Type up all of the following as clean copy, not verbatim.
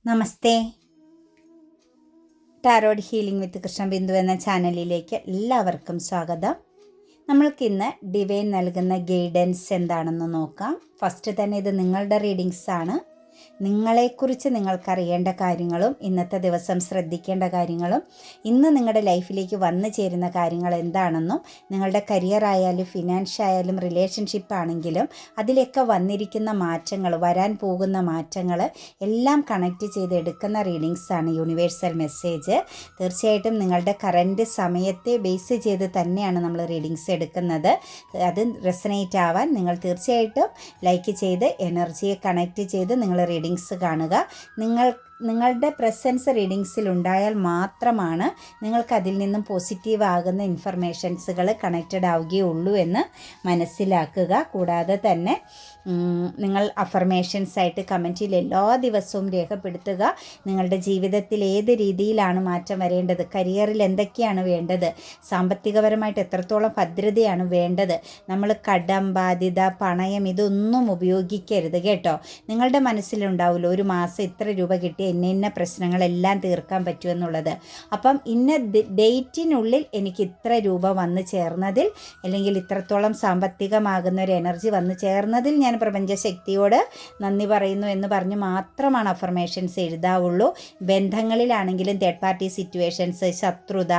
നമസ്തേ. Tarot healing വിത്ത് കൃഷ്ണബിന്ദു എന്ന ചാനലിലേക്ക് എല്ലാവർക്കും സ്വാഗതം. നമ്മൾക്കിന്ന് ഡിവൈൻ നൽകുന്ന ഗൈഡൻസ് എന്താണെന്ന് നോക്കാം. ഫസ്റ്റ് തന്നെ ഇത് നിങ്ങളുടെ റീഡിങ്സ് ആണ്. നിങ്ങളെക്കുറിച്ച് നിങ്ങൾക്കറിയേണ്ട കാര്യങ്ങളും ഇന്നത്തെ ദിവസം ശ്രദ്ധിക്കേണ്ട കാര്യങ്ങളും ഇന്ന് നിങ്ങളുടെ ലൈഫിലേക്ക് വന്നു ചേരുന്ന കാര്യങ്ങൾ എന്താണെന്നും നിങ്ങളുടെ കരിയർ ആയാലും ഫിനാൻസ് ആയാലും റിലേഷൻഷിപ്പ് ആണെങ്കിലും അതിലൊക്കെ വന്നിരിക്കുന്ന മാറ്റങ്ങൾ, വരാൻ പോകുന്ന മാറ്റങ്ങൾ എല്ലാം കണക്റ്റ് ചെയ്ത് എടുക്കുന്ന റീഡിങ്സാണ് യൂണിവേഴ്സൽ മെസ്സേജ്. തീർച്ചയായിട്ടും നിങ്ങളുടെ കറൻറ്റ് സമയത്തെ ബേസ് ചെയ്ത് തന്നെയാണ് നമ്മൾ റീഡിങ്സ് എടുക്കുന്നത്. അത് റെസനേറ്റ് ആവാൻ നിങ്ങൾ തീർച്ചയായിട്ടും ലൈക്ക് ചെയ്ത് എനർജിയെ കണക്റ്റ് ചെയ്ത് നിങ്ങൾ റീഡിങ്സ് കാണുക. നിങ്ങളുടെ പ്രസൻസ് റീഡിങ്സിൽ ഉണ്ടായാൽ മാത്രമാണ് നിങ്ങൾക്ക് അതിൽ നിന്നും പോസിറ്റീവ് ആകുന്ന ഇൻഫർമേഷൻസുകൾ കണക്റ്റഡ് ആവുകയുള്ളൂ എന്ന് മനസ്സിലാക്കുക. കൂടാതെ തന്നെ നിങ്ങൾ അഫർമേഷൻസ് ആയിട്ട് കമൻറ്റിൽ എല്ലാ ദിവസവും രേഖപ്പെടുത്തുക. നിങ്ങളുടെ ജീവിതത്തിൽ ഏത് രീതിയിലാണ് മാറ്റം വരേണ്ടത്, കരിയറിൽ എന്തൊക്കെയാണ് വേണ്ടത്, സാമ്പത്തികപരമായിട്ട് എത്രത്തോളം ഭദ്രതയാണ് വേണ്ടത്, നമ്മൾ കടം, ബാധ്യത, പണയം ഇതൊന്നും ഉപയോഗിക്കരുത് കേട്ടോ. നിങ്ങളുടെ മനസ്സിലുണ്ടാവുമല്ലോ ഒരു മാസം ഇത്ര രൂപ കിട്ടി ഇന്ന പ്രശ്നങ്ങളെല്ലാം തീർക്കാൻ പറ്റുമെന്നുള്ളത്. അപ്പം ഇന്ന ഡേറ്റിനുള്ളിൽ എനിക്ക് ഇത്ര രൂപ വന്നു ചേർന്നതിൽ അല്ലെങ്കിൽ ഇത്രത്തോളം സാമ്പത്തികമാകുന്ന ഒരു എനർജി വന്നു ചേർന്നതിൽ ഞാൻ പ്രപഞ്ചശക്തിയോട് നന്ദി പറയുന്നു എന്ന് പറഞ്ഞ് മാത്രമാണ് അഫർമേഷൻസ് എഴുതാവുള്ളൂ. ബന്ധങ്ങളിലാണെങ്കിലും തേർഡ് പാർട്ടി സിറ്റുവേഷൻസ്, ശത്രുത,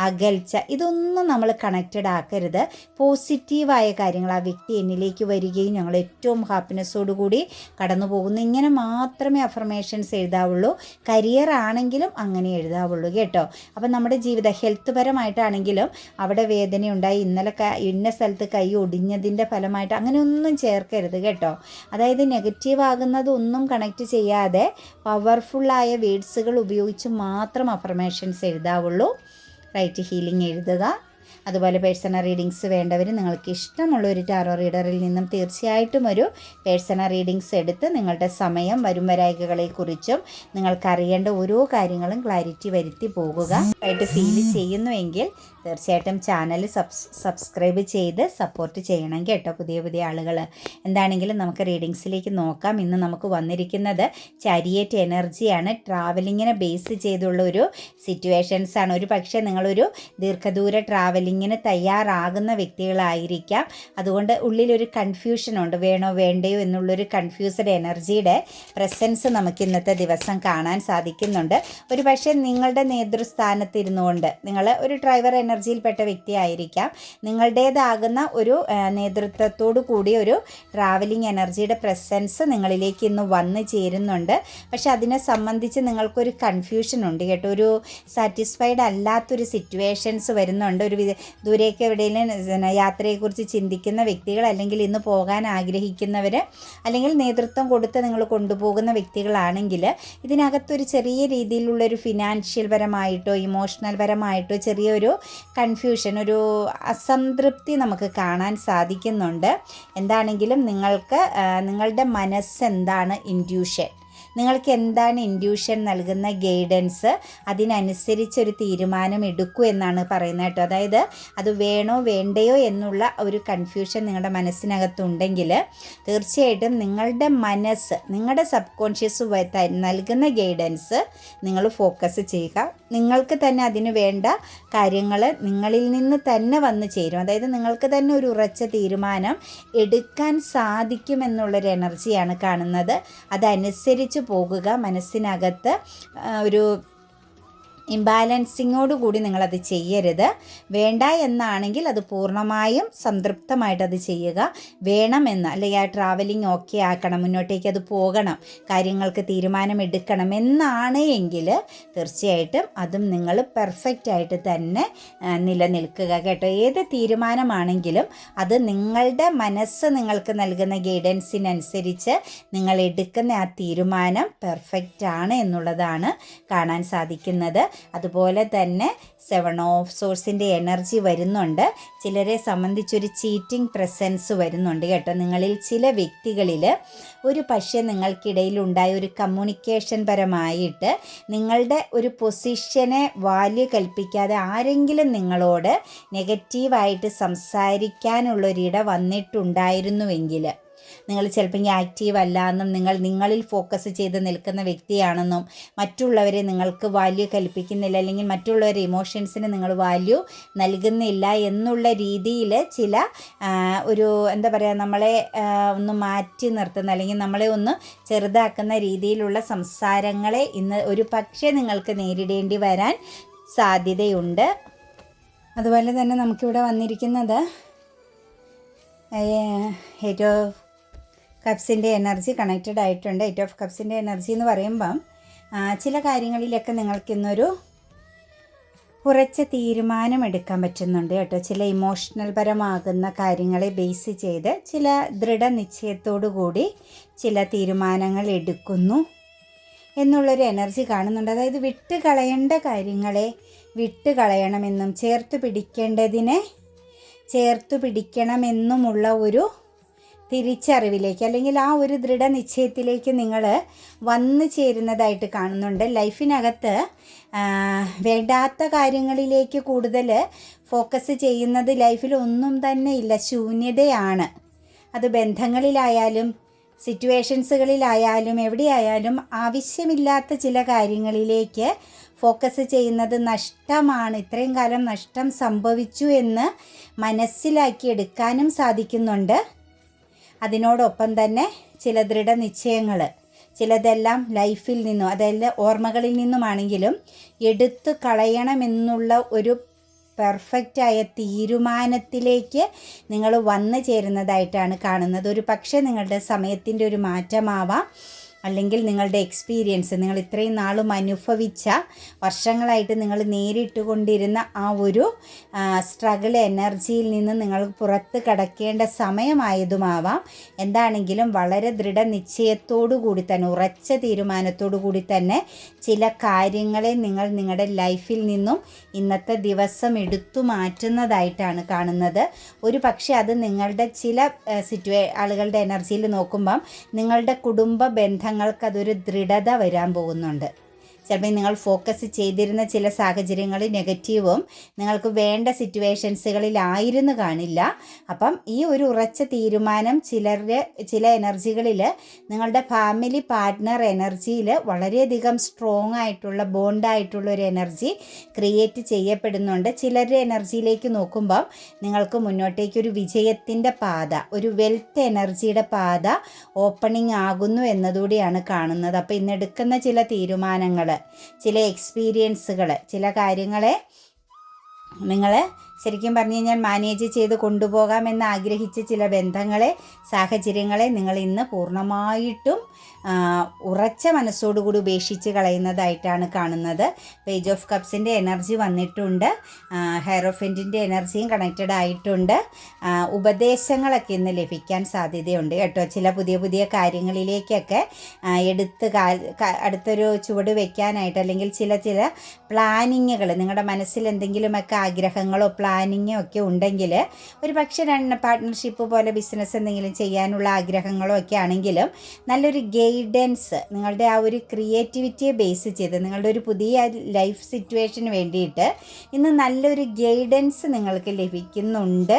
അകൽച്ച ഇതൊന്നും നമ്മൾ കണക്റ്റഡ് ആക്കരുത്. പോസിറ്റീവായ കാര്യങ്ങൾ, ആ വ്യക്തി എന്നിലേക്ക് വരികയും ഞങ്ങൾ ഏറ്റവും ഹാപ്പിനെസ്സോടുകൂടി കടന്നു പോകുന്നു, ഇങ്ങനെ മാത്രമേ അഫർമേഷൻസ് എഴുതാവുള്ളൂ. കരിയർ ആണെങ്കിലും അങ്ങനെ എഴുതാവുള്ളൂ കേട്ടോ. അപ്പം നമ്മുടെ ജീവിതം ഹെൽത്ത് പരമായിട്ടാണെങ്കിലും അവിടെ വേദനയുണ്ടായി, ഇന്നലെ ഇന്ന സ്ഥലത്ത് കൈ ഒടിഞ്ഞതിൻ്റെ ഫലമായിട്ട് അങ്ങനെയൊന്നും ചേർക്കരുത് കേട്ടോ. അതായത് നെഗറ്റീവ് ആകുന്നത് ഒന്നും കണക്റ്റ് ചെയ്യാതെ പവർഫുള്ളായ വേഡ്സുകൾ ഉപയോഗിച്ച് മാത്രം അഫർമേഷൻസ് എഴുതാവുള്ളൂ. റൈറ്റ് ഹീലിംഗ് എഴുതുക. അതുപോലെ പേഴ്സണൽ റീഡിങ്സ് വേണ്ടവർ നിങ്ങൾക്ക് ഇഷ്ടമുള്ള ഒരു ടാറോ റീഡറിൽ നിന്നും തീർച്ചയായിട്ടും ഒരു പേഴ്സണൽ റീഡിങ്സ് എടുത്ത് നിങ്ങളുടെ സമയം, വരും വരായികകളെക്കുറിച്ചും നിങ്ങൾക്കറിയേണ്ട ഓരോ കാര്യങ്ങളും ക്ലാരിറ്റി വരുത്തി പോകുക ആയിട്ട് ഫീൽ ചെയ്യുന്നുവെങ്കിൽ തീർച്ചയായിട്ടും ചാനൽ സബ്സ്ക്രൈബ് ചെയ്ത് സപ്പോർട്ട് ചെയ്യണം കേട്ടോ. പുതിയ പുതിയ ആളുകൾ എന്താണെങ്കിലും നമുക്ക് റീഡിങ്സിലേക്ക് നോക്കാം. ഇന്ന് നമുക്ക് വന്നിരിക്കുന്നത് ചാരിയറ്റ് എനർജിയാണ്. ട്രാവലിങ്ങിനെ ബേസ് ചെയ്തുള്ള ഒരു സിറ്റുവേഷൻസാണ്. ഒരു പക്ഷേ നിങ്ങളൊരു ദീർഘദൂര ട്രാവലിങ്ങിന് തയ്യാറാകുന്ന വ്യക്തികളായിരിക്കാം. അതുകൊണ്ട് ഉള്ളിലൊരു കൺഫ്യൂഷനുണ്ട്, വേണോ വേണ്ടയോ എന്നുള്ളൊരു കൺഫ്യൂസ്ഡ് എനർജിയുടെ പ്രസൻസ് നമുക്ക് ഇന്നത്തെ ദിവസം കാണാൻ സാധിക്കുന്നുണ്ട്. ഒരു പക്ഷേ നിങ്ങളുടെ നേതൃസ്ഥാനത്തിരുന്നുകൊണ്ട് നിങ്ങൾ ഒരു ഡ്രൈവർ എനർജിയിൽപ്പെട്ട വ്യക്തിയായിരിക്കാം. നിങ്ങളുടേതാകുന്ന ഒരു നേതൃത്വത്തോടു കൂടി ഒരു ട്രാവലിംഗ് എനർജിയുടെ പ്രസൻസ് നിങ്ങളിലേക്ക് ഇന്ന് വന്നു ചേരുന്നുണ്ട്. പക്ഷെ അതിനെ സംബന്ധിച്ച് നിങ്ങൾക്കൊരു കൺഫ്യൂഷൻ ഉണ്ട് കേട്ടോ. ഒരു സാറ്റിസ്ഫൈഡ് അല്ലാത്തൊരു സിറ്റുവേഷൻസ് വരുന്നുണ്ട്. ഒരു ദൂരേക്ക് എവിടെയെങ്കിലും യാത്രയെക്കുറിച്ച് ചിന്തിക്കുന്ന വ്യക്തികൾ, അല്ലെങ്കിൽ ഇന്ന് പോകാൻ ആഗ്രഹിക്കുന്നവർ, അല്ലെങ്കിൽ നേതൃത്വം കൊടുത്ത് നിങ്ങൾ കൊണ്ടുപോകുന്ന വ്യക്തികളാണെങ്കിൽ ഇതിനകത്തൊരു ചെറിയ രീതിയിലുള്ളൊരു ഫിനാൻഷ്യൽ പരമായിട്ടോ ഇമോഷണൽ പരമായിട്ടോ ചെറിയൊരു കൺഫ്യൂഷൻ, ഒരു അസംതൃപ്തി നമുക്ക് കാണാൻ സാധിക്കുന്നുണ്ട്. എന്താണെങ്കിലും നിങ്ങൾക്ക് നിങ്ങളുടെ മനസ്സെന്താണ്, ഇൻറ്റ്യൂഷൻ, നിങ്ങൾക്ക് എന്താണ് ഇൻറ്റ്യൂഷൻ നൽകുന്ന ഗൈഡൻസ്, അതിനനുസരിച്ചൊരു തീരുമാനം എടുക്കൂ എന്നാണ് പറയുന്നത് കേട്ടോ. അതായത് അത് വേണോ വേണ്ടയോ എന്നുള്ള ഒരു കൺഫ്യൂഷൻ നിങ്ങളുടെ മനസ്സിനകത്തുണ്ടെങ്കിൽ തീർച്ചയായിട്ടും നിങ്ങളുടെ മനസ്സ്, നിങ്ങളുടെ സബ് കോൺഷ്യസ് നൽകുന്ന ഗൈഡൻസ് നിങ്ങൾ ഫോക്കസ് ചെയ്യുക. നിങ്ങൾക്ക് തന്നെ അതിന് വേണ്ട കാര്യങ്ങൾ നിങ്ങളിൽ നിന്ന് തന്നെ വന്നു ചേരും. അതായത് നിങ്ങൾക്ക് തന്നെ ഒരു ഉറച്ച തീരുമാനം എടുക്കാൻ സാധിക്കുമെന്നുള്ളൊരു എനർജിയാണ് കാണുന്നത്. അതനുസരിച്ച് പോകുക. മനസ്സിനകത്ത് ഒരു ഇംബാലൻസിങ്ങോടുകൂടി നിങ്ങളത് ചെയ്യരുത്. വേണ്ട എന്നാണെങ്കിൽ അത് പൂർണ്ണമായും സംതൃപ്തമായിട്ട് അത് ചെയ്യുക. വേണമെന്ന്, അല്ലെങ്കിൽ ആ ട്രാവലിംഗ് ഓക്കെ ആക്കണം, മുന്നോട്ടേക്ക് അത് പോകണം, കാര്യങ്ങൾക്ക് തീരുമാനമെടുക്കണം എന്നാണ് എങ്കിൽ തീർച്ചയായിട്ടും അതും നിങ്ങൾ പെർഫെക്റ്റ് ആയിട്ട് തന്നെ നിലനിൽക്കുക കേട്ടോ. ഏത് തീരുമാനമാണെങ്കിലും അത് നിങ്ങളുടെ മനസ്സ് നിങ്ങൾക്ക് നൽകുന്ന ഗൈഡൻസിനനുസരിച്ച് നിങ്ങൾ എടുക്കുന്ന ആ തീരുമാനം പെർഫെക്റ്റ് ആണ് എന്നുള്ളതാണ് കാണാൻ സാധിക്കുന്നത്. അതുപോലെ തന്നെ 7 ഓഫ് സോഴ്സിൻ്റെ എനർജി വരുന്നുണ്ട്. ചിലരെ സംബന്ധിച്ചൊരു ചീറ്റിംഗ് പ്രസൻസ് വരുന്നുണ്ട് കേട്ടോ. നിങ്ങളിൽ ചില വ്യക്തികളിൽ ഒരു പക്ഷേ നിങ്ങൾക്കിടയിലുണ്ടായ ഒരു കമ്മ്യൂണിക്കേഷൻ പരമായിട്ട് നിങ്ങളുടെ ഒരു പൊസിഷനെ വാല്യൂ കൽപ്പിക്കാതെ ആരെങ്കിലും നിങ്ങളോട് നെഗറ്റീവായിട്ട് സംസാരിക്കാനുള്ളൊരിട വന്നിട്ടുണ്ടായിരുന്നുവെങ്കിൽ നിങ്ങൾ ചിലപ്പോൾ ആക്റ്റീവ് അല്ല എന്നും നിങ്ങളിൽ ഫോക്കസ് ചെയ്ത് നിൽക്കുന്ന വ്യക്തിയാണെന്നും മറ്റുള്ളവരെ നിങ്ങൾക്ക് വാല്യൂ കൽപ്പിക്കുന്നില്ല അല്ലെങ്കിൽ മറ്റുള്ളവരുടെ ഇമോഷൻസിന് നിങ്ങൾ വാല്യൂ നൽകുന്നില്ല എന്നുള്ള രീതിയിൽ ചില ഒരു എന്താ പറയുക നമ്മളെ ഒന്ന് മാറ്റി നിർത്തുന്ന അല്ലെങ്കിൽ നമ്മളെ ഒന്ന് ചെറുതാക്കുന്ന രീതിയിലുള്ള സംസാരങ്ങളെ ഇന്ന് ഒരു പക്ഷേ നിങ്ങൾക്ക് നേരിടേണ്ടി വരാൻ സാധ്യതയുണ്ട്. അതുപോലെ തന്നെ നമുക്കിവിടെ വന്നിരിക്കുന്നത് 8 ഓഫ് കപ്സിൻ്റെ എനർജി കണക്റ്റഡ് ആയിട്ടുണ്ട്. 8 ഓഫ് കപ്സിൻ്റെ എനർജി എന്ന് പറയുമ്പം ചില കാര്യങ്ങളിലൊക്കെ നിങ്ങൾക്കിന്നൊരു ഉറച്ച തീരുമാനം എടുക്കാൻ പറ്റുന്നുണ്ട് കേട്ടോ. ചില ഇമോഷണൽ പരമാകുന്ന കാര്യങ്ങളെ ബേസ് ചെയ്ത് ചില ദൃഢനിശ്ചയത്തോടു കൂടി ചില തീരുമാനങ്ങൾ എടുക്കുന്നു എന്നുള്ളൊരു എനർജി കാണുന്നുണ്ട്. അതായത് വിട്ട് കളയേണ്ട കാര്യങ്ങളെ വിട്ട് കളയണമെന്നും ചേർത്ത് പിടിക്കേണ്ടതിനെ ചേർത്ത് പിടിക്കണമെന്നുമുള്ള ഒരു തിരിച്ചറിവിലേക്ക് അല്ലെങ്കിൽ ആ ഒരു ദൃഢനിശ്ചയത്തിലേക്ക് നിങ്ങൾ വന്നു ചേരുന്നതായിട്ട് കാണുന്നുണ്ട്. ലൈഫിനകത്ത് വേണ്ടാത്ത കാര്യങ്ങളിലേക്ക് കൂടുതൽ ഫോക്കസ് ചെയ്യുന്നത് ലൈഫിൽ ഒന്നും തന്നെ ഇല്ല, ശൂന്യതയാണ്. അത് ബന്ധങ്ങളിലായാലും സിറ്റുവേഷൻസുകളിലായാലും എവിടെയായാലും ആവശ്യമില്ലാത്ത ചില കാര്യങ്ങളിലേക്ക് ഫോക്കസ് ചെയ്യുന്നത് നഷ്ടമാണ്. ഇത്രയും കാലം നഷ്ടം സംഭവിച്ചു എന്ന് മനസ്സിലാക്കിയെടുക്കാനും സാധിക്കുന്നുണ്ട്. അതിനോടൊപ്പം തന്നെ ചില ദൃഢനിശ്ചയങ്ങൾ ചിലതെല്ലാം ലൈഫിൽ നിന്നും അതെല്ലാം ഓർമ്മകളിൽ നിന്നുമാണെങ്കിലും എടുത്തു കളയണമെന്നുള്ള ഒരു പെർഫെക്റ്റായ തീരുമാനത്തിലേക്ക് നിങ്ങൾ വന്നു ചേരുന്നതായിട്ടാണ് കാണുന്നത്. ഒരു പക്ഷേ നിങ്ങളുടെ സമയത്തിൻ്റെ ഒരു മാറ്റമാവാം, അല്ലെങ്കിൽ നിങ്ങളുടെ എക്സ്പീരിയൻസ് നിങ്ങൾ ഇത്രയും നാളും അനുഭവിച്ച വർഷങ്ങളായിട്ട് നിങ്ങൾ നേരിട്ടുകൊണ്ടിരുന്ന ആ ഒരു സ്ട്രഗിൾ എനർജിയിൽ നിന്ന് നിങ്ങൾ പുറത്ത് കടക്കേണ്ട സമയമായതുമാവാം. എന്താണെങ്കിലും വളരെ ദൃഢനിശ്ചയത്തോടു കൂടി തന്നെ ഉറച്ച തീരുമാനത്തോടു കൂടി തന്നെ ചില കാര്യങ്ങളെ നിങ്ങൾ നിങ്ങളുടെ ലൈഫിൽ നിന്നും ഇന്നത്തെ ദിവസം എടുത്തു മാറ്റുന്നതായിട്ടാണ് കാണുന്നത്. ഒരു പക്ഷേ അത് നിങ്ങളുടെ ചില ആളുകളുടെ എനർജിയിൽ നോക്കുമ്പം നിങ്ങളുടെ കുടുംബ ബന്ധങ്ങൾക്കതൊരു ദൃഢത വരാൻ പോകുന്നുണ്ട്. ചിലപ്പോൾ നിങ്ങൾ ഫോക്കസ് ചെയ്തിരുന്ന ചില സാഹചര്യങ്ങളിൽ നെഗറ്റീവും നിങ്ങൾക്ക് വേണ്ട സിറ്റുവേഷൻസുകളിലായിരുന്നു കാണില്ല. അപ്പം ഈ ഒരു ഉറച്ച തീരുമാനം ചില എനർജികളിൽ നിങ്ങളുടെ ഫാമിലി പാർട്ട്ണർ എനർജിയിൽ വളരെയധികം സ്ട്രോങ് ആയിട്ടുള്ള ബോണ്ടായിട്ടുള്ള ഒരു എനർജി ക്രിയേറ്റ് ചെയ്യപ്പെടുന്നുണ്ട്. ചിലരുടെ എനർജിയിലേക്ക് നോക്കുമ്പം നിങ്ങൾക്ക് മുന്നോട്ടേക്കൊരു വിജയത്തിൻ്റെ പാത, ഒരു വെൽത്ത് എനർജിയുടെ പാത ഓപ്പണിംഗ് ആകുന്നു എന്നതുകൂടിയാണ് കാണുന്നത്. അപ്പോൾ ഇന്നെടുക്കുന്ന ചില തീരുമാനങ്ങൾ, ചില എക്സ്പീരിയൻസുകൾ, ചില കാര്യങ്ങളെ നിങ്ങൾ ശരിക്കും പറഞ്ഞു കഴിഞ്ഞാൽ മാനേജ് ചെയ്ത് കൊണ്ടുപോകാമെന്ന് ആഗ്രഹിച്ച ചില ബന്ധങ്ങളെ സാഹചര്യങ്ങളെ നിങ്ങൾ ഇന്ന് പൂർണ്ണമായിട്ടും ഉറച്ച മനസ്സോടുകൂടി ഉപേക്ഷിച്ച് കളയുന്നതായിട്ടാണ് കാണുന്നത്. പേജ് ഓഫ് കപ്സിൻ്റെ എനർജി വന്നിട്ടുണ്ട്, ഹെയറോഫെൻറ്റിൻ്റെ എനർജിയും കണക്റ്റഡ് ആയിട്ടുണ്ട്. ഉപദേശങ്ങളൊക്കെ ഇന്ന് ലഭിക്കാൻ സാധ്യതയുണ്ട് കേട്ടോ. ചില പുതിയ പുതിയ കാര്യങ്ങളിലേക്കൊക്കെ അടുത്തൊരു ചുവട് വയ്ക്കാനായിട്ട് അല്ലെങ്കിൽ ചില പ്ലാനിങ്ങുകൾ നിങ്ങളുടെ മനസ്സിൽ എന്തെങ്കിലുമൊക്കെ ആഗ്രഹങ്ങളോ പ്ലാനിങ്ങോ ഒക്കെ ഉണ്ടെങ്കിൽ ഒരു പക്ഷേ പാർട്ട്ണർഷിപ്പ് പോലെ ബിസിനസ് എന്തെങ്കിലും ചെയ്യാനുള്ള ആഗ്രഹങ്ങളോ ഒക്കെ ആണെങ്കിലും നല്ലൊരു ഗൈഡൻസ് നിങ്ങളുടെ ആ ഒരു ക്രിയേറ്റിവിറ്റിയെ ബേസ് ചെയ്ത് നിങ്ങളുടെ ഒരു പുതിയ ലൈഫ് സിറ്റുവേഷന് വേണ്ടിയിട്ട് ഇന്ന് നല്ലൊരു ഗൈഡൻസ് നിങ്ങൾക്ക് ലഭിക്കുന്നുണ്ട്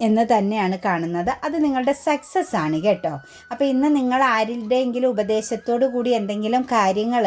എന്ന് തന്നെയാണ് കാണുന്നത്. അത് നിങ്ങളുടെ സക്സസ് ആണ് കേട്ടോ. അപ്പോൾ ഇന്ന് നിങ്ങൾ ആരുടെയെങ്കിലും ഉപദേശത്തോടു കൂടി എന്തെങ്കിലും കാര്യങ്ങൾ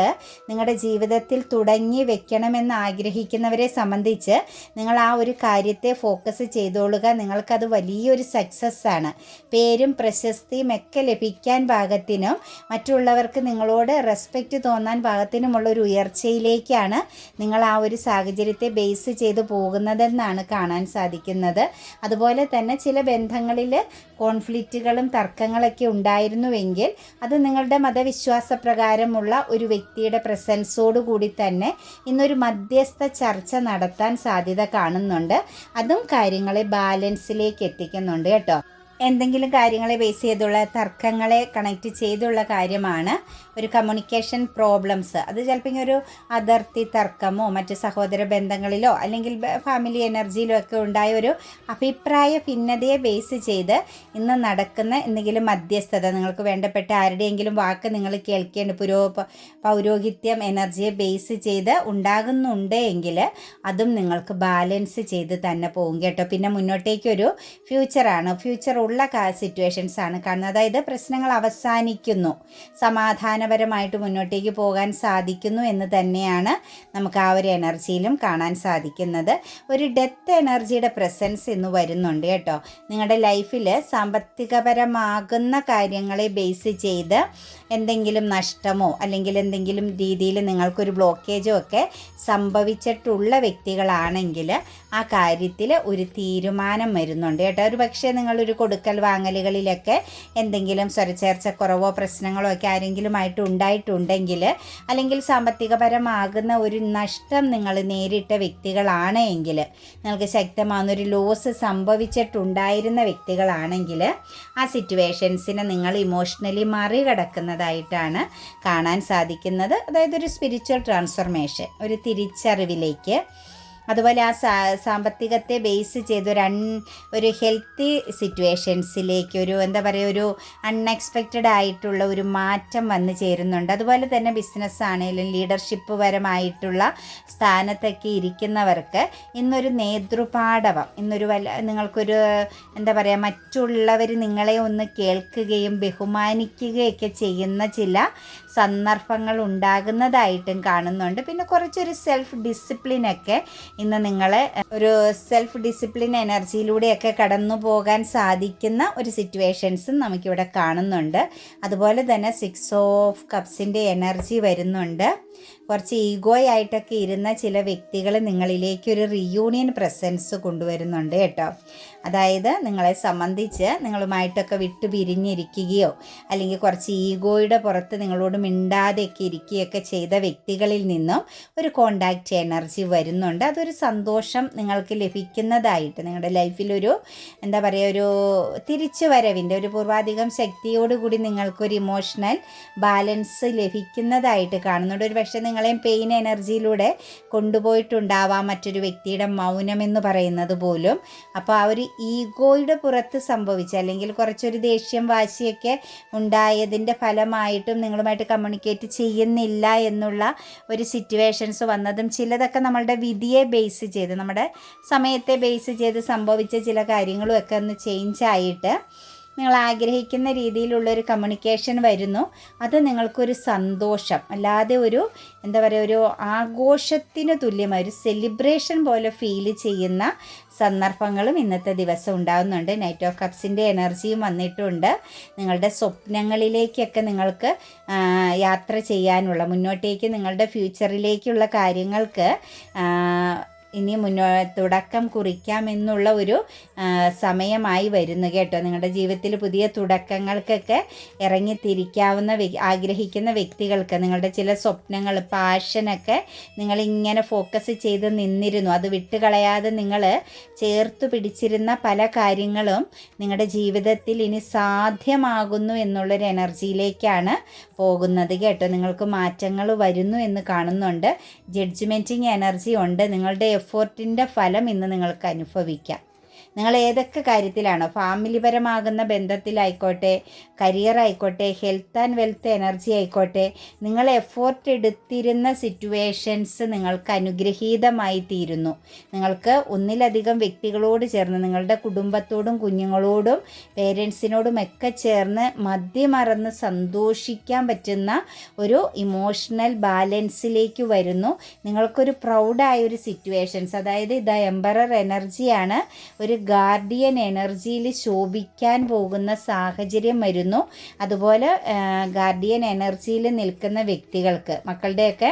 നിങ്ങളുടെ ജീവിതത്തിൽ തുടങ്ങി വെക്കണമെന്ന് ആഗ്രഹിക്കുന്നവരെ സംബന്ധിച്ച് നിങ്ങൾ ആ ഒരു കാര്യത്തെ ഫോക്കസ് ചെയ്തോളുക. നിങ്ങൾക്കത് വലിയൊരു സക്സസ് ആണ്. പേരും പ്രശസ്തിയും ഒക്കെ ലഭിക്കാൻ പാകത്തിനും മറ്റുള്ളവർക്ക് നിങ്ങളോട് റെസ്പെക്റ്റ് തോന്നാൻ പാകത്തിനുമുള്ളൊരു ഉയർച്ചയിലേക്കാണ് നിങ്ങൾ ആ ഒരു സാഹചര്യത്തെ ബേസ് ചെയ്ത് പോകുന്നതെന്നാണ് കാണാൻ സാധിക്കുന്നത്. അതുപോലെ തന്നെ ചില ബന്ധങ്ങളിൽ കോൺഫ്ലിക്റ്റുകളും തർക്കങ്ങളൊക്കെ ഉണ്ടായിരുന്നുവെങ്കിൽ അത് നിങ്ങളുടെ മതവിശ്വാസപ്രകാരമുള്ള ഒരു വ്യക്തിയുടെ പ്രസൻസോടു കൂടി തന്നെ ഇന്നൊരു മധ്യസ്ഥ ചർച്ച നടത്താൻ സാധ്യത കാണുന്നുണ്ട്. അതും കാര്യങ്ങളെ ബാലൻസിലേക്ക് എത്തിക്കുന്നുണ്ട് കേട്ടോ. എന്തെങ്കിലും കാര്യങ്ങളെ ബേസ് ചെയ്തുള്ള തർക്കങ്ങളെ കണക്റ്റ് ചെയ്തുള്ള കാര്യമാണ് ഒരു കമ്മ്യൂണിക്കേഷൻ പ്രോബ്ലംസ്. അത് ചിലപ്പോൾ ഒരു അതിർത്തി തർക്കമോ മറ്റ് സഹോദര ബന്ധങ്ങളിലോ അല്ലെങ്കിൽ ഫാമിലി എനർജിയിലോ ഒക്കെ ഉണ്ടായ ഒരു അഭിപ്രായ ഭിന്നതയെ ബേസ് ചെയ്ത് ഇന്ന് നടക്കുന്ന എന്തെങ്കിലും മധ്യസ്ഥത, നിങ്ങൾക്ക് വേണ്ടപ്പെട്ട ആരുടെയെങ്കിലും വാക്ക് നിങ്ങൾ കേൾക്കേണ്ട പൗരോഹിത്യം എനർജിയെ ബേസ് ചെയ്ത് ഉണ്ടാകുന്നുണ്ട് എങ്കിൽ അതും നിങ്ങൾക്ക് ബാലൻസ് ചെയ്ത് തന്നെ പോകും കേട്ടോ. പിന്നെ മുന്നോട്ടേക്കൊരു ഫ്യൂച്ചറാണ്. ഫ്യൂച്ചർ ഉള്ള ഉള്ള സിറ്റുവേഷൻസ് ആണ് കാണുന്നത്. അതായത് പ്രശ്നങ്ങൾ അവസാനിക്കുന്നു, സമാധാനപരമായിട്ട് മുന്നോട്ടേക്ക് പോകാൻ സാധിക്കുന്നു എന്ന് തന്നെയാണ് നമുക്ക് ആ ഒരു എനർജിയിലും കാണാൻ സാധിക്കുന്നത്. ഒരു ഡെത്ത് എനർജിയുടെ പ്രസൻസ് ഇന്ന് വരുന്നുണ്ട് കേട്ടോ. നിങ്ങളുടെ ലൈഫിൽ സാമ്പത്തികപരമാകുന്ന കാര്യങ്ങളെ ബേസ് ചെയ്ത് എന്തെങ്കിലും നഷ്ടമോ അല്ലെങ്കിൽ എന്തെങ്കിലും രീതിയിൽ നിങ്ങൾക്കൊരു ബ്ലോക്കേജോ ഒക്കെ സംഭവിച്ചിട്ടുള്ള വ്യക്തികളാണെങ്കിൽ ആ കാര്യത്തിൽ ഒരു തീരുമാനം വരുന്നുണ്ട് കേട്ടോ. ഒരു പക്ഷേ നിങ്ങളൊരു കൊടുക്കൽ വാങ്ങലുകളിലൊക്കെ എന്തെങ്കിലും സ്വരച്ചേർച്ചക്കുറവോ പ്രശ്നങ്ങളോ ഒക്കെ ആരെങ്കിലുമായിട്ട് ഉണ്ടായിട്ടുണ്ടെങ്കിൽ, അല്ലെങ്കിൽ സാമ്പത്തികപരമാകുന്ന ഒരു നഷ്ടം നിങ്ങൾ നേരിട്ട വ്യക്തികളാണ് എങ്കിൽ, നിങ്ങൾക്ക് ശക്തമാകുന്നൊരു ലോസ് സംഭവിച്ചിട്ടുണ്ടായിരുന്ന വ്യക്തികളാണെങ്കിൽ, ആ സിറ്റുവേഷൻസിനെ നിങ്ങൾ ഇമോഷണലി മറികടക്കുന്നതായിട്ടാണ് കാണാൻ സാധിക്കുന്നത്. അതായത് ഒരു സ്പിരിച്വൽ ട്രാൻസ്ഫർമേഷൻ, ഒരു തിരിച്ചറിവിലേക്ക്, അതുപോലെ ആ സാമ്പത്തികത്തെ ബേസ് ചെയ്ത് ഒരു ഹെൽത്തി സിറ്റുവേഷൻസിലേക്ക് ഒരു എന്താ പറയുക, ഒരു അൺഎക്സ്പെക്റ്റഡ് ആയിട്ടുള്ള ഒരു മാറ്റം വന്നു ചേരുന്നുണ്ട്. അതുപോലെ തന്നെ ബിസിനസ് ആണെങ്കിലും ലീഡർഷിപ്പ് പരമായിട്ടുള്ള സ്ഥാനത്തൊക്കെ ഇരിക്കുന്നവർക്ക് ഇന്നൊരു നേതൃപാടവം, ഇന്നൊരു നിങ്ങൾക്കൊരു എന്താ പറയുക, മറ്റുള്ളവർ നിങ്ങളെ ഒന്ന് കേൾക്കുകയും ബഹുമാനിക്കുകയൊക്കെ ചെയ്യുന്ന ചില സന്ദർഭങ്ങൾ ഉണ്ടാകുന്നതായിട്ടും കാണുന്നുണ്ട്. പിന്നെ കുറച്ചൊരു സെൽഫ് ഡിസിപ്ലിനൊക്കെ ഇന്ന് നിങ്ങളെ ഒരു സെൽഫ് ഡിസിപ്ലിൻ എനർജിയിലൂടെയൊക്കെ കടന്നു പോകാൻ സാധിക്കുന്ന ഒരു സിറ്റുവേഷൻസും നമുക്കിവിടെ കാണുന്നുണ്ട്. അതുപോലെ തന്നെ 6 ഓഫ് കപ്സിൻ്റെ എനർജി വരുന്നുണ്ട്. കുറച്ച് ഈഗോയായിട്ടൊക്കെ ഇരുന്ന ചില വ്യക്തികൾ നിങ്ങളിലേക്കൊരു റിയൂണിയൻ പ്രസൻസ് കൊണ്ടുവരുന്നുണ്ട് കേട്ടോ. അതായത് നിങ്ങളെ സംബന്ധിച്ച് നിങ്ങളുമായിട്ടൊക്കെ വിട്ടു പിരിഞ്ഞിരിക്കുകയോ അല്ലെങ്കിൽ കുറച്ച് ഈഗോയുടെ പുറത്ത് നിങ്ങളോട് മിണ്ടാതെയൊക്കെ ഇരിക്കുകയൊക്കെ ചെയ്ത വ്യക്തികളിൽ നിന്നും ഒരു കോണ്ടാക്റ്റ് എനർജി വരുന്നുണ്ട്. അതൊരു സന്തോഷം നിങ്ങൾക്ക് ലഭിക്കുന്നതായിട്ട്, നിങ്ങളുടെ ലൈഫിലൊരു എന്താ പറയുക, ഒരു തിരിച്ചു വരവിൻ്റെ ഒരു പൂർവാധികം ശക്തിയോടുകൂടി നിങ്ങൾക്കൊരു ഇമോഷണൽ ബാലൻസ് ലഭിക്കുന്നതായിട്ട് കാണുന്നുണ്ട്. ഒരു പക്ഷേ നിങ്ങളെയും പെയിൻ എനർജിയിലൂടെ കൊണ്ടുപോയിട്ടുണ്ടാവാം മറ്റൊരു വ്യക്തിയുടെ മൗനം എന്ന് പറയുന്നത് പോലും. അപ്പോൾ ആ ഒരു ഈഗോയുടെ പുറത്ത് സംഭവിച്ച, അല്ലെങ്കിൽ കുറച്ചൊരു ദേഷ്യം വാശിയൊക്കെ ഉണ്ടായതിൻ്റെ ഫലമായിട്ടും നിങ്ങളുമായിട്ട് കമ്മ്യൂണിക്കേറ്റ് ചെയ്യുന്നില്ല എന്നുള്ള ഒരു സിറ്റുവേഷൻസ് വന്നതും, ചിലതൊക്കെ നമ്മളുടെ വിധിയെ ബേസ് ചെയ്ത്, നമ്മുടെ സമയത്തെ ബേസ് ചെയ്ത് സംഭവിച്ച ചില കാര്യങ്ങളും ഒക്കെ ഒന്ന് ചേഞ്ച് ആയിട്ട് നിങ്ങൾ ആഗ്രഹിക്കുന്ന രീതിയിലുള്ളൊരു കമ്മ്യൂണിക്കേഷൻ വരുന്നു. അത് നിങ്ങൾക്കൊരു സന്തോഷം, അല്ലാതെ ഒരു എന്താ പറയുക, ഒരു ആഘോഷത്തിന് തുല്യമായ ഒരു സെലിബ്രേഷൻ പോലെ ഫീൽ ചെയ്യുന്ന സന്ദർഭങ്ങളും ഇന്നത്തെ ദിവസം ഉണ്ടാകുന്നുണ്ട്. നൈറ്റ് ഓഫ് കപ്സിൻ്റെ എനർജിയും വന്നിട്ടുണ്ട്. നിങ്ങളുടെ സ്വപ്നങ്ങളിലേക്കൊക്കെ നിങ്ങൾക്ക് യാത്ര ചെയ്യാനുള്ള, മുന്നോട്ടേക്ക് നിങ്ങളുടെ ഫ്യൂച്ചറിലേക്കുള്ള കാര്യങ്ങൾക്ക് ഇനി തുടക്കം കുറിക്കാമെന്നുള്ള ഒരു സമയമായി വരുന്നു കേട്ടോ. നിങ്ങളുടെ ജീവിതത്തിൽ പുതിയ തുടക്കങ്ങൾക്കൊക്കെ ഇറങ്ങിത്തിരിക്കാവുന്ന ആഗ്രഹിക്കുന്ന വ്യക്തികൾക്ക് നിങ്ങളുടെ ചില സ്വപ്നങ്ങൾ, പാഷനൊക്കെ നിങ്ങളിങ്ങനെ ഫോക്കസ് ചെയ്ത് നിന്നിരുന്നു, അത് വിട്ടുകളയാതെ നിങ്ങൾ ചേർത്ത് പിടിച്ചിരുന്ന പല കാര്യങ്ങളും നിങ്ങളുടെ ജീവിതത്തിൽ ഇനി സാധ്യമാകുന്നു എന്നുള്ളൊരു എനർജിയിലേക്കാണ് പോകുന്നത് കേട്ടോ. നിങ്ങൾക്ക് മാറ്റങ്ങൾ വരുന്നു എന്ന് കാണുന്നുണ്ട്. ജഡ്ജ്മെൻറ്റിങ് എനർജി ഉണ്ട്. നിങ്ങളുടെ എഫോർട്ടിൻ്റെ ഫലം ഇന്ന് നിങ്ങൾക്ക് അനുഭവിക്കാം. നിങ്ങൾ ഏതൊക്കെ കാര്യത്തിലാണോ, ഫാമിലിപരമാകുന്ന ബന്ധത്തിലായിക്കോട്ടെ, കരിയർ ആയിക്കോട്ടെ, ഹെൽത്ത് ആൻഡ് വെൽത്ത് എനർജി ആയിക്കോട്ടെ, നിങ്ങൾ എഫോർട്ട് എടുത്തിരുന്ന സിറ്റുവേഷൻസ് നിങ്ങൾക്ക് അനുഗ്രഹീതമായി തീരുന്നു. നിങ്ങൾക്ക് ഒന്നിലധികം വ്യക്തികളോട് ചേർന്ന്, നിങ്ങളുടെ കുടുംബത്തോടും കുഞ്ഞുങ്ങളോടും പേരൻസിനോടും ഒക്കെ ചേർന്ന് മദ്യമറന്ന് സന്തോഷിക്കാൻ പറ്റുന്ന ഒരു ഇമോഷണൽ ബാലൻസിലേക്ക് വരുന്നു. നിങ്ങൾക്കൊരു പ്രൗഡായൊരു സിറ്റുവേഷൻസ്, അതായത് ഇത് എംപറർ എനർജിയാണ്, ഒരു ഗാർഡിയൻ എനർജിയിൽ ശോഭിക്കാൻ പോകുന്ന സാഹചര്യം വരുന്നു. അതുപോലെ ഗാർഡിയൻ എനർജിയിൽ നിൽക്കുന്ന വ്യക്തികൾക്ക്, മക്കളുടെയൊക്കെ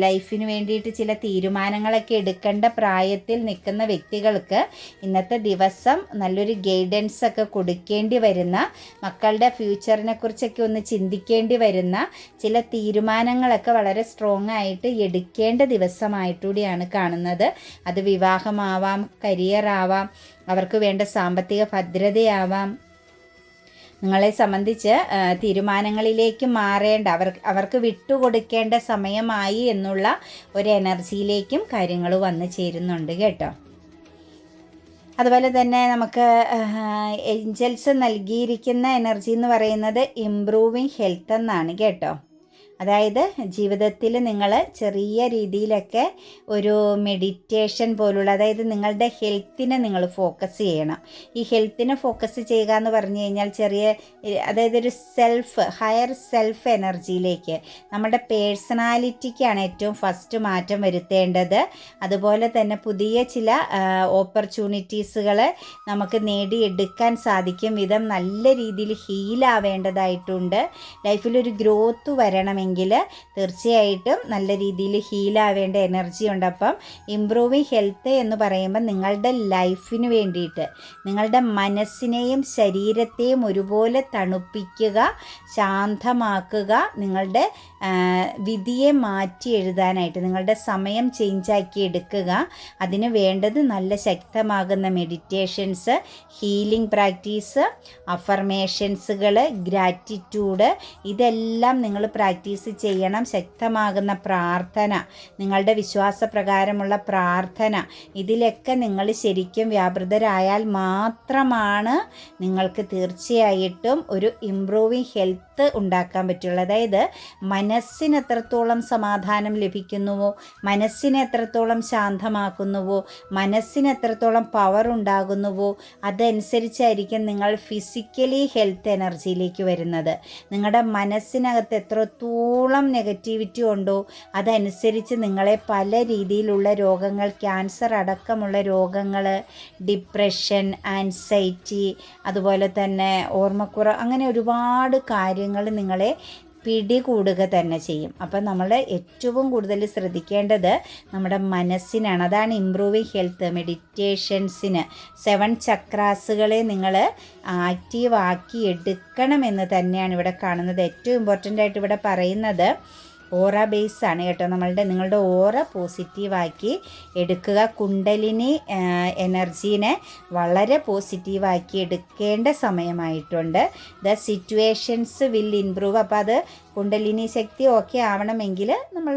ലൈഫിന് വേണ്ടിയിട്ട് ചില തീരുമാനങ്ങളൊക്കെ എടുക്കേണ്ട പ്രായത്തിൽ നിൽക്കുന്ന വ്യക്തികൾക്ക് ഇന്നത്തെ ദിവസം നല്ലൊരു ഗൈഡൻസ് ഒക്കെ കൊടുക്കേണ്ടി വരുന്ന, മക്കളുടെ ഫ്യൂച്ചറിനെ കുറിച്ചൊക്കെ ഒന്ന് ചിന്തിക്കേണ്ടി വരുന്ന ചില തീരുമാനങ്ങളൊക്കെ വളരെ സ്ട്രോങ് ആയിട്ട് എടുക്കേണ്ട ദിവസമായിട്ടൂടെയാണ് കാണുന്നത്. അത് വിവാഹമാവാം, കരിയർ ആവാം, അവർക്ക് വേണ്ട സാമ്പത്തിക ഭദ്രതയാവാം. നിങ്ങളെ സംബന്ധിച്ച് തീരുമാനങ്ങളിലേക്ക് മാറേണ്ട, അവർക്ക് വിട്ടുകൊടുക്കേണ്ട സമയമായി എന്നുള്ള ഒരു എനർജിയിലേക്കും കാര്യങ്ങൾ വന്നു ചേരുന്നുണ്ട് കേട്ടോ. അതുപോലെ തന്നെ നമുക്ക് ഏഞ്ചൽസ് നൽകിയിരിക്കുന്ന എനർജി എന്ന് പറയുന്നത് ഇംപ്രൂവിങ് ഹെൽത്ത് എന്നാണ് കേട്ടോ. അതായത് ജീവിതത്തിൽ നിങ്ങൾ ചെറിയ രീതിയിലൊക്കെ ഒരു മെഡിറ്റേഷൻ പോലുള്ള, അതായത് നിങ്ങളുടെ ഹെൽത്തിനെ നിങ്ങൾ ഫോക്കസ് ചെയ്യണം. ഈ ഹെൽത്തിനെ ഫോക്കസ് ചെയ്യുക എന്ന് പറഞ്ഞു കഴിഞ്ഞാൽ അതായത് ഒരു ഹയർ സെൽഫ് എനർജിയിലേക്ക്, നമ്മുടെ പേഴ്സണാലിറ്റിക്കാണ് ഏറ്റവും ഫസ്റ്റ് മാറ്റം വരുത്തേണ്ടത്. അതുപോലെ തന്നെ പുതിയ ചില ഓപ്പർച്യൂണിറ്റീസുകൾ നമുക്ക് നേടിയെടുക്കാൻ സാധിക്കും വിധം നല്ല രീതിയിൽ ഹീലാവേണ്ടതായിട്ടുണ്ട്. ലൈഫിലൊരു ഗ്രോത്ത് വരണമെങ്കിൽ തീർച്ചയായിട്ടും നല്ല രീതിയിൽ ഹീലാവേണ്ട എനർജി ഉണ്ട്. അപ്പം ഇംപ്രൂവിങ് ഹെൽത്ത് എന്ന് പറയുമ്പോൾ നിങ്ങളുടെ ലൈഫിന് വേണ്ടിയിട്ട് നിങ്ങളുടെ മനസ്സിനെയും ശരീരത്തെയും ഒരുപോലെ തണുപ്പിക്കുക, ശാന്തമാക്കുക, നിങ്ങളുടെ വിധിയെ മാറ്റി എഴുതാനായിട്ട് നിങ്ങളുടെ സമയം ചേഞ്ചാക്കി എടുക്കുക. അതിന് വേണ്ടത് നല്ല ശക്തമാകുന്ന മെഡിറ്റേഷൻസ്, ഹീലിംഗ് പ്രാക്ടീസ്, അഫർമേഷൻസുകൾ, ഗ്രാറ്റിറ്റ്യൂഡ്, ഇതെല്ലാം നിങ്ങൾ പ്രാക്ടീസ് ചെയ്യണം. ശക്തമാകുന്ന പ്രാർത്ഥന, നിങ്ങളുടെ വിശ്വാസപ്രകാരമുള്ള പ്രാർത്ഥന, ഇതിലൊക്കെ നിങ്ങൾ ശരിക്കും വ്യാപൃതരായാൽ മാത്രമാണ് നിങ്ങൾക്ക് തീർച്ചയായിട്ടും ഒരു ഇംപ്രൂവിങ് ഹെൽത്ത് ഉണ്ടാക്കാൻ പറ്റുള്ളൂ. അതായത് മനസ്സിന് എത്രത്തോളം സമാധാനം ലഭിക്കുന്നുവോ, മനസ്സിനെ എത്രത്തോളം ശാന്തമാക്കുന്നുവോ, മനസ്സിന് എത്രത്തോളം പവർ ഉണ്ടാകുന്നുവോ, അതനുസരിച്ചായിരിക്കും നിങ്ങൾ ഫിസിക്കലി ഹെൽത്ത് എനർജിയിലേക്ക് വരുന്നത്. നിങ്ങളുടെ മനസ്സിനകത്ത് എത്രത്തോളം നെഗറ്റിവിറ്റി ഉണ്ടോ അതനുസരിച്ച് നിങ്ങളെ പല രീതിയിലുള്ള രോഗങ്ങൾ, ക്യാൻസർ അടക്കമുള്ള രോഗങ്ങൾ, ഡിപ്രഷൻ, ആൻസൈറ്റി, അതുപോലെ തന്നെ ഓർമ്മക്കുറവ്, അങ്ങനെ ഒരുപാട് കാര്യങ്ങൾ നിങ്ങളെ പിടികൂടുക തന്നെ ചെയ്യും. അപ്പം നമ്മൾ ഏറ്റവും കൂടുതൽ ശ്രദ്ധിക്കേണ്ടത് നമ്മുടെ മനസ്സിനാണ്. അതാണ് ഇംപ്രൂവിങ് ഹെൽത്ത് മെഡിറ്റേഷൻസിന് 7 ചക്രാസുകളെ നിങ്ങൾ ആക്റ്റീവ് ആക്കി എടുക്കണമെന്ന് തന്നെയാണ് ഇവിടെ കാണുന്നത്. ഏറ്റവും ഇമ്പോർട്ടൻ്റ് ആയിട്ട് ഇവിടെ പറയുന്നത് ഓറ ബേസ് ആണ് കേട്ടോ. നിങ്ങളുടെ ഓറ പോസിറ്റീവാക്കി എടുക്കുക. കുണ്ടലിനി എനർജീനെ വളരെ പോസിറ്റീവാക്കി എടുക്കേണ്ട സമയമായിട്ടുണ്ട്. The situations will improve. അപ്പോൾ അത് കുണ്ടലിനി ശക്തി ഓക്കെ ആവണമെങ്കിൽ നമ്മൾ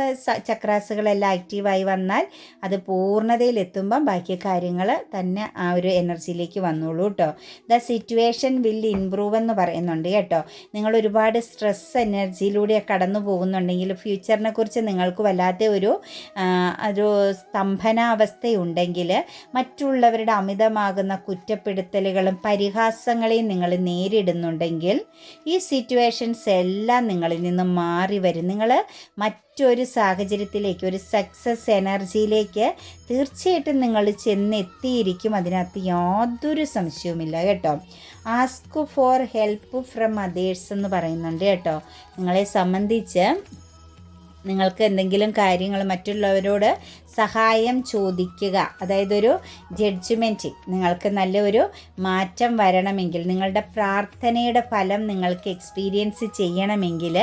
ചക്രാസുകളെല്ലാം ആക്റ്റീവായി വന്നാൽ അത് പൂർണ്ണതയിലെത്തുമ്പം ബാക്കി കാര്യങ്ങൾ തന്നെ ആ ഒരു എനർജിയിലേക്ക് വന്നോളൂ കേട്ടോ. ദ സിറ്റുവേഷൻ വിൽ ഇംപ്രൂവ് എന്ന് പറയുന്നുണ്ട് കേട്ടോ. നിങ്ങൾ ഒരുപാട് സ്ട്രെസ് എനർജിയിലൂടെ കടന്നു പോകുന്നുണ്ടെങ്കിൽ, ഫ്യൂച്ചറിനെ കുറിച്ച് നിങ്ങൾക്ക് വല്ലാത്ത ഒരു സ്തംഭനാവസ്ഥയുണ്ടെങ്കിൽ, മറ്റുള്ളവരുടെ അമിതമാകുന്ന കുറ്റപ്പെടുത്തലുകളും പരിഹാസങ്ങളെയും നിങ്ങൾ നേരിടുന്നുണ്ടെങ്കിൽ, ഈ സിറ്റുവേഷൻസ് എല്ലാം നിങ്ങളിൽ നിന്ന് മാറി വരും. നിങ്ങൾ മറ്റൊരു സാഹചര്യത്തിലേക്ക്, ഒരു സക്സസ് എനർജിയിലേക്ക് തീർച്ചയായിട്ടും നിങ്ങൾ ചെന്നെത്തിയിരിക്കും. അതിനകത്ത് യാതൊരു സംശയവുമില്ല കേട്ടോ. Ask for help from others എന്ന് പറയുന്നുണ്ട് കേട്ടോ. നിങ്ങളെ സംബന്ധിച്ച് നിങ്ങൾക്ക് എന്തെങ്കിലും കാര്യങ്ങൾ മറ്റുള്ളവരോട് സഹായം ചോദിക്കുക, അതായത് ഒരു ജഡ്ജ്മെൻറ്റ്, നിങ്ങൾക്ക് നല്ലൊരു മാറ്റം വരണമെങ്കിൽ, നിങ്ങളുടെ പ്രാർത്ഥനയുടെ ഫലം നിങ്ങൾക്ക് എക്സ്പീരിയൻസ് ചെയ്യണമെങ്കിൽ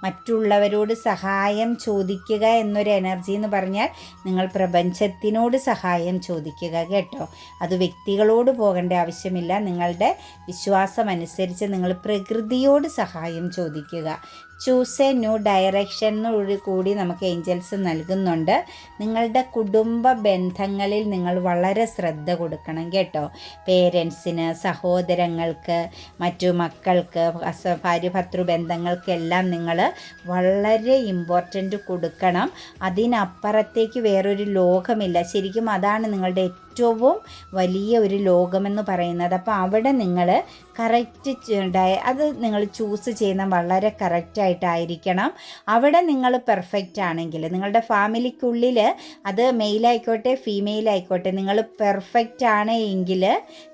മറ്റുള്ളവരോട് സഹായം ചോദിക്കുക എന്നൊരു എനർജി എന്ന് പറഞ്ഞാൽ നിങ്ങൾ പ്രപഞ്ചത്തിനോട് സഹായം ചോദിക്കുക കേട്ടോ. അത് വ്യക്തികളോട് പോകേണ്ട ആവശ്യമില്ല. നിങ്ങളുടെ വിശ്വാസം അനുസരിച്ച് നിങ്ങൾ പ്രകൃതിയോട് സഹായം ചോദിക്കുക. ചൂസ് എ ന്യൂ ഡയറക്ഷൻ കൂടി നമുക്ക് ഏഞ്ചൽസ് നൽകുന്നുണ്ട്. നിങ്ങളുടെ കുടുംബ ബന്ധങ്ങളിൽ നിങ്ങൾ വളരെ ശ്രദ്ധ കൊടുക്കണം കേട്ടോ. പേരൻസിന്, സഹോദരങ്ങൾക്ക്, മറ്റു മക്കൾക്ക്, ഭാര്യ ഭർത്തൃ ബന്ധങ്ങൾക്കെല്ലാം നിങ്ങൾ വളരെ ഇമ്പോർട്ടൻ്റ് കൊടുക്കണം. അതിനപ്പുറത്തേക്ക് വേറൊരു ലോകമില്ല. ശരിക്കും അതാണ് നിങ്ങളുടെ ഏറ്റവും വലിയ ഒരു ലോകമെന്ന് പറയുന്നത്. അപ്പോൾ അവിടെ നിങ്ങൾ കറക്റ്റ് അത് നിങ്ങൾ ചൂസ് ചെയ്യുന്ന വളരെ കറക്റ്റായിട്ടായിരിക്കണം. അവിടെ നിങ്ങൾ പെർഫെക്റ്റ് ആണെങ്കിൽ, നിങ്ങളുടെ ഫാമിലിക്കുള്ളിൽ അത് മെയിലായിക്കോട്ടെ ഫീമെയിലായിക്കോട്ടെ, നിങ്ങൾ പെർഫെക്റ്റ് ആണ് എങ്കിൽ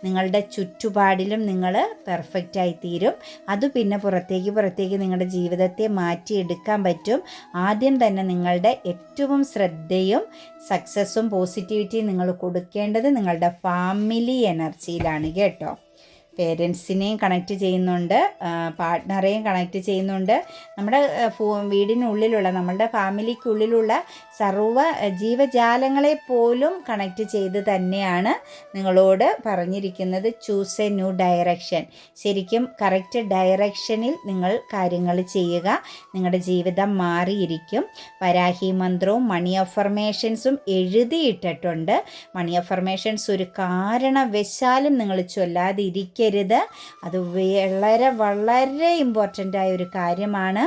നിങ്ങളുടെ ചുറ്റുപാടിലും നിങ്ങൾ പെർഫെക്റ്റായി തീരും. അത് പിന്നെ പുറത്തേക്ക് നിങ്ങളുടെ ജീവിതത്തെ മാറ്റിയെടുക്കാൻ പറ്റും. ആദ്യം തന്നെ നിങ്ങളുടെ ഏറ്റവും ശ്രദ്ധയും സക്സസ്സും പോസിറ്റിവിറ്റിയും നിങ്ങൾ കൊടുക്കേണ്ടത് നിങ്ങളുടെ ഫാമിലി എനർജിയിലാണ് കേട്ടോ. പേരൻസിനെയും കണക്റ്റ് ചെയ്യുന്നുണ്ട്, പാർട്ട്ണറെയും കണക്റ്റ് ചെയ്യുന്നുണ്ട്. നമ്മുടെ വീടിനുള്ളിലുള്ള, നമ്മുടെ ഫാമിലിക്കുള്ളിലുള്ള സർവ്വ ജീവജാലങ്ങളെ പോലും കണക്റ്റ് ചെയ്ത് തന്നെയാണ് നിങ്ങളോട് പറഞ്ഞിരിക്കുന്നത്. Choose A new direction. ശരിക്കും കറക്റ്റ് ഡയറക്ഷനിൽ നിങ്ങൾ കാര്യങ്ങൾ ചെയ്യുക. നിങ്ങളുടെ ജീവിതം മാറിയിരിക്കും. വരാഹി മന്ത്രവും മണി അഫർമേഷൻസും എഴുതിയിട്ടിട്ടുണ്ട്. മണി അഫർമേഷൻസ് ഒരു കാരണവശാലും നിങ്ങൾ ചൊല്ലാതിരിക്കുക. അത് വളരെ വളരെ ഇമ്പോർട്ടൻ്റ് ആയ ഒരു കാര്യമാണ്.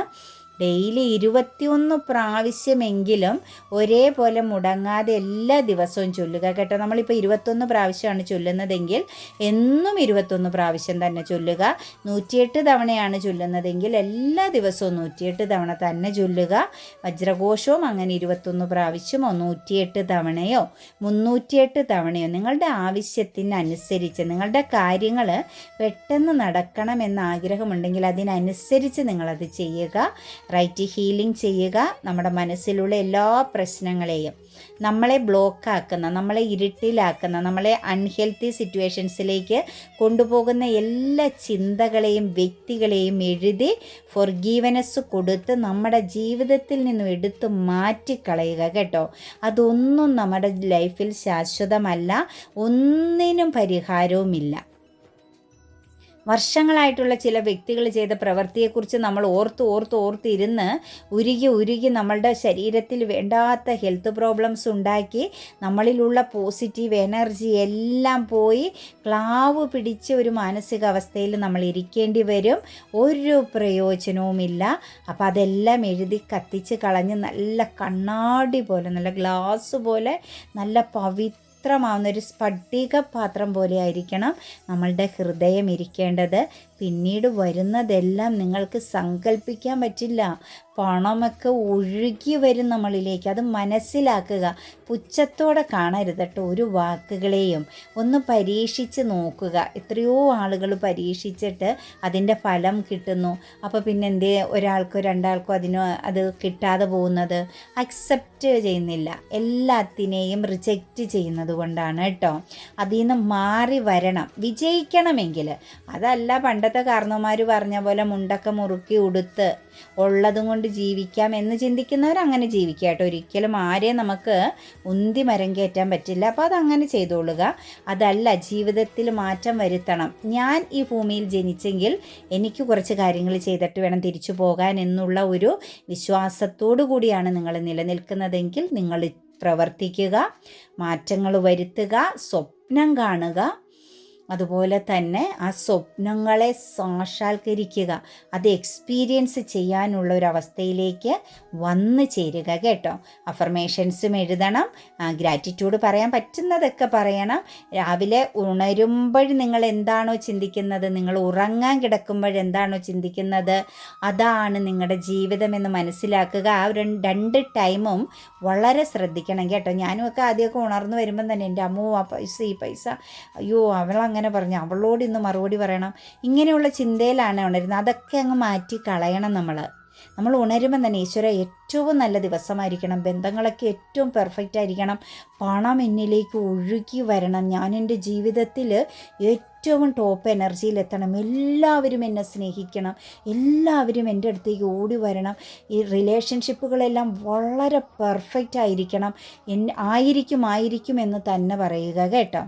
ഡെയിലി 21 പ്രാവശ്യമെങ്കിലും ഒരേപോലെ മുടങ്ങാതെ എല്ലാ ദിവസവും ചൊല്ലുക കേട്ടോ. നമ്മളിപ്പോൾ 21 പ്രാവശ്യമാണ് ചൊല്ലുന്നതെങ്കിൽ എന്നും 21 പ്രാവശ്യം തന്നെ ചൊല്ലുക. 108 തവണയാണ് ചൊല്ലുന്നതെങ്കിൽ എല്ലാ ദിവസവും 108 തവണ തന്നെ ചൊല്ലുക. വജ്രഘോഷവും അങ്ങനെ 21 പ്രാവശ്യമോ 108 തവണയോ 308 തവണയോ നിങ്ങളുടെ ആവശ്യത്തിനനുസരിച്ച് നിങ്ങളുടെ കാര്യങ്ങൾ പെട്ടെന്ന് നടക്കണമെന്ന് ആഗ്രഹമുണ്ടെങ്കിൽ അതിനനുസരിച്ച് നിങ്ങളത് ചെയ്യുക. റൈറ്റ് ഹീലിംഗ് ചെയ്യുക. നമ്മുടെ മനസ്സിലുള്ള എല്ലാ പ്രശ്നങ്ങളെയും, നമ്മളെ ബ്ലോക്കാക്കുന്ന, നമ്മളെ ഇരുട്ടിലാക്കുന്ന, നമ്മളെ അൺഹെൽത്തി സിറ്റുവേഷൻസിലേക്ക് കൊണ്ടുപോകുന്ന എല്ലാ ചിന്തകളെയും വ്യക്തികളെയും എഴുതി ഫൊർഗീവനസ് കൊടുത്ത് നമ്മുടെ ജീവിതത്തിൽ നിന്നും എടുത്ത് മാറ്റിക്കളയുക കേട്ടോ. അതൊന്നും നമ്മുടെ ലൈഫിൽ ശാശ്വതമല്ല, ഒന്നിനും പരിഹാരവുമില്ല. വർഷങ്ങളായിട്ടുള്ള ചില വ്യക്തികൾ ചെയ്ത പ്രവൃത്തിയെക്കുറിച്ച് നമ്മൾ ഓർത്തിരുന്ന് ഉരുകി നമ്മളുടെ ശരീരത്തിൽ വേണ്ടാത്ത ഹെൽത്ത് പ്രോബ്ലംസ് ഉണ്ടാക്കി നമ്മളിലുള്ള പോസിറ്റീവ് എനർജി എല്ലാം പോയി ക്ലാവ് പിടിച്ച ഒരു മാനസികാവസ്ഥയിൽ നമ്മൾ ഇരിക്കേണ്ടി വരും. ഒരു പ്രയോജനവുമില്ല. അപ്പോൾ അതെല്ലാം എഴുതി കത്തിച്ച് കളഞ്ഞ് നല്ല കണ്ണാടി പോലെ, നല്ല ഗ്ലാസ് പോലെ, നല്ല പവിത്രമാവുന്നൊരു സ്ഫടിക പാത്രം പോലെ ആയിരിക്കണം നമ്മളുടെ ഹൃദയം ഇരിക്കേണ്ടത്. പിന്നീട് വരുന്നതെല്ലാം നിങ്ങൾക്ക് സങ്കല്പിക്കാൻ പറ്റില്ല. പണമൊക്കെ ഒഴുകി വരും നമ്മളിലേക്ക്. അത് മനസ്സിലാക്കുക. പുച്ഛത്തോടെ കാണരുത് കേട്ടോ ഒരു വാക്കുകളെയും. ഒന്ന് പരീക്ഷിച്ച് നോക്കുക. എത്രയോ ആളുകൾ പരീക്ഷിച്ചിട്ട് അതിൻ്റെ ഫലം കിട്ടുന്നു. അപ്പോൾ പിന്നെ എന്തേ ഒരാൾക്കോ രണ്ടാൾക്കോ അത് കിട്ടാതെ പോകുന്നത്? അക്സെപ്റ്റ് ചെയ്യുന്നില്ല, എല്ലാത്തിനെയും റിജക്റ്റ് ചെയ്യുന്നത് കൊണ്ടാണ് കേട്ടോ. അതിൽ നിന്ന് മാറി വരണം വിജയിക്കണമെങ്കിൽ. അതല്ല പണ്ടത്തെ കാരണവന്മാർ പറഞ്ഞ പോലെ മുണ്ടൊക്കെ മുറുക്കി ഉടുത്ത് ഉള്ളതും കൊണ്ട് ജീവിക്കാം എന്ന് ചിന്തിക്കുന്നവർ അങ്ങനെ ജീവിക്കുക കേട്ടോ. ഒരിക്കലും ആരെയും നമുക്ക് ഉന്തി മരം കയറ്റാൻ പറ്റില്ല. അപ്പോൾ അതങ്ങനെ ചെയ്തോളുക. അതല്ല, ജീവിതത്തിൽ മാറ്റം വരുത്തണം. ഞാൻ ഈ ഭൂമിയിൽ ജനിച്ചെങ്കിൽ എനിക്ക് കുറച്ച് കാര്യങ്ങൾ ചെയ്തിട്ട് വേണം തിരിച്ചു പോകാൻ എന്നുള്ള ഒരു വിശ്വാസത്തോടു കൂടിയാണ് നിങ്ങൾ നിലനിൽക്കുന്നതെങ്കിൽ നിങ്ങൾ പ്രവർത്തിക്കുക, മാറ്റങ്ങൾ വരുത്തുക, സ്വപ്നം കാണുക. അതുപോലെ തന്നെ ആ സ്വപ്നങ്ങളെ സാക്ഷാത്കരിക്കുക. അത് എക്സ്പീരിയൻസ് ചെയ്യാനുള്ള ഒരു അവസ്ഥയിലേക്ക് വന്നു ചേരുക കേട്ടോ. അഫർമേഷൻസും എഴുതണം, ഗ്രാറ്റിറ്റ്യൂഡ് പറയാൻ പറ്റുന്നതൊക്കെ പറയണം. രാവിലെ ഉണരുമ്പോൾ നിങ്ങൾ എന്താണോ ചിന്തിക്കുന്നത്, നിങ്ങൾ ഉറങ്ങാൻ കിടക്കുമ്പോഴെന്താണോ ചിന്തിക്കുന്നത്, അതാണ് നിങ്ങളുടെ ജീവിതമെന്ന് മനസ്സിലാക്കുക. ആ രണ്ട് ടൈമും വളരെ ശ്രദ്ധിക്കണം കേട്ടോ. ഞാനുമൊക്കെ ആദ്യമൊക്കെ ഉണർന്നു വരുമ്പം തന്നെ എൻ്റെ അമ്മോ ആ പൈസ ഈ പൈസ, അയ്യോ അങ്ങനെ പറഞ്ഞു, അവളോട് ഇന്ന് മറുപടി പറയണം, ഇങ്ങനെയുള്ള ചിന്തയിലാണ് ഉണരുന്നത്. അതൊക്കെ അങ്ങ് മാറ്റി കളയണം. നമ്മൾ ഉണരുമ്പം തന്നെ ഈശ്വര ഏറ്റവും നല്ല ദിവസമായിരിക്കണം, ബന്ധങ്ങളൊക്കെ ഏറ്റവും പെർഫെക്റ്റ് ആയിരിക്കണം, പണം എന്നിലേക്ക് ഒഴുകി വരണം, ഞാൻ എൻ്റെ ജീവിതത്തിൽ ഏറ്റവും ടോപ്പ് എനർജിയിലെത്തണം, എല്ലാവരും എന്നെ സ്നേഹിക്കണം, എല്ലാവരും എൻ്റെ അടുത്തേക്ക് ഓടി വരണം, ഈ റിലേഷൻഷിപ്പുകളെല്ലാം വളരെ പെർഫെക്റ്റ് ആയിരിക്കണം, ആയിരിക്കും എന്ന് തന്നെ പറയുക കേട്ടോ.